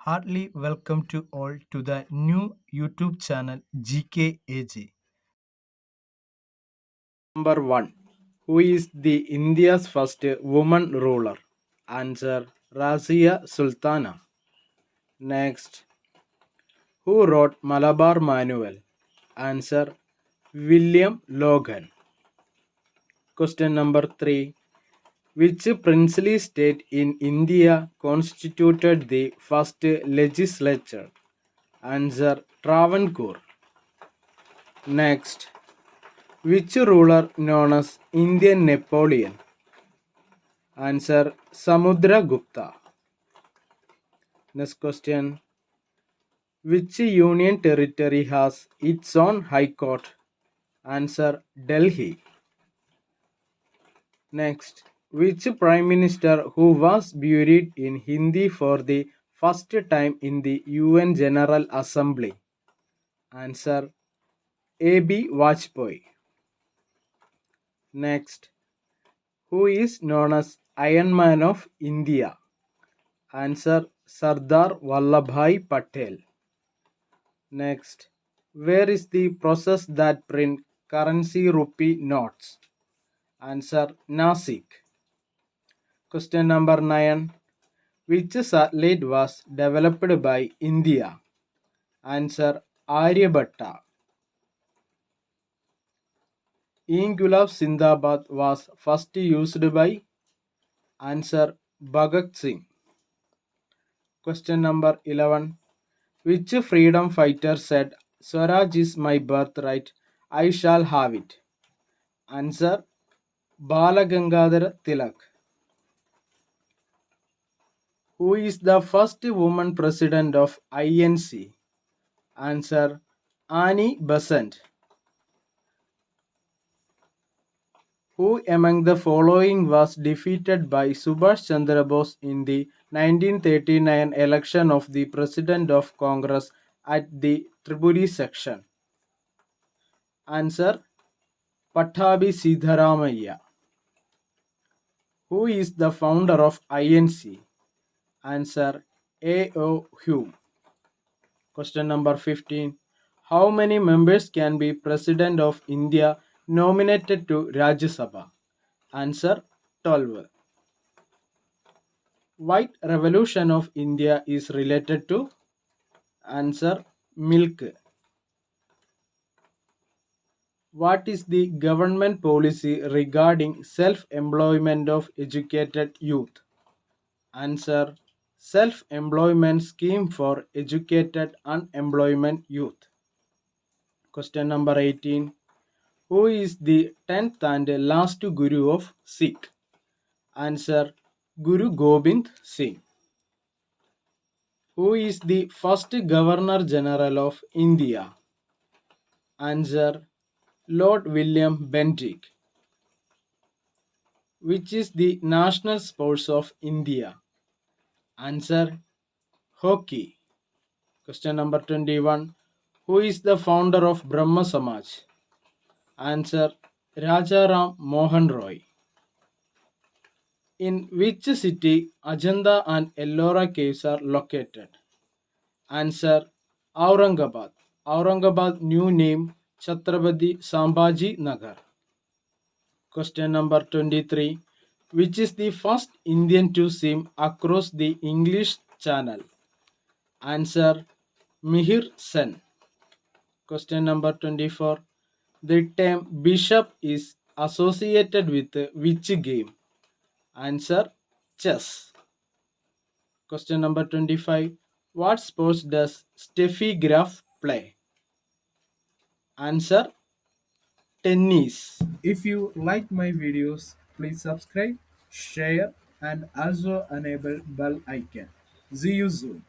Heartily welcome to all to the new YouTube channel GKAG. Number 1. Who is the India's first woman ruler? Answer Razia Sultana. Next. Who wrote Malabar Manual? Answer William Logan. Question number 3. Which princely state in India constituted the first legislature? Answer Travancore. Next. Which ruler known as Indian Napoleon? Answer Samudragupta. Next question. Which union territory has its own high court? Answer Delhi. Next. Which prime minister who was buried in Hindi for the first time in the UN General Assembly? Answer A.B. Vajpayee. Next. Who is known as Iron Man of India? Answer Sardar Vallabhbhai Patel. Next. Where is the process that print currency rupee notes? Answer Nasik. Question number 9. Which satellite was developed by India? Answer Aryabhatta. Ingulab Sindabad was first used by? Answer Bhagat Singh. Question number 11. Which freedom fighter said, Swaraj is my birthright, I shall have it? Answer Balagangadhara Tilak. Who is the first woman president of INC? Answer Annie Besant. Who among the following was defeated by Subhash Chandra Bose in the 1939 election of the President of Congress at the Tripuri section? Answer Pattabhi Siddaramaiah. Who is the founder of INC? Answer A.O. Hume. Question number 15. How many members can be President of India nominated to Rajya Sabha? Answer 12. White Revolution of India is related to? Answer milk. What is the government policy regarding self-employment of educated youth? Answer self-employment scheme for educated unemployment youth. Question number 18. Who is the 10th and last Guru of Sikh? Answer Guru Gobind Singh. Who is the first Governor General of India? Answer Lord William Bentinck. Which is the national sports of India? Answer hockey. Question number 21. Who is the founder of Brahma Samaj? Answer Rajaram Mohan Roy. In which city Ajanta and Ellora caves are located? Answer Aurangabad. Aurangabad new name Chhatrapati Sambhaji Nagar. Question number 23. Which is the first Indian to swim across the English Channel? Answer Mihir Sen. Question number 24. The term bishop is associated with which game? Answer chess. Question number 25. What sports does Steffi Graf play? Answer tennis. If you like my videos, please subscribe, share and also enable bell icon. See you soon.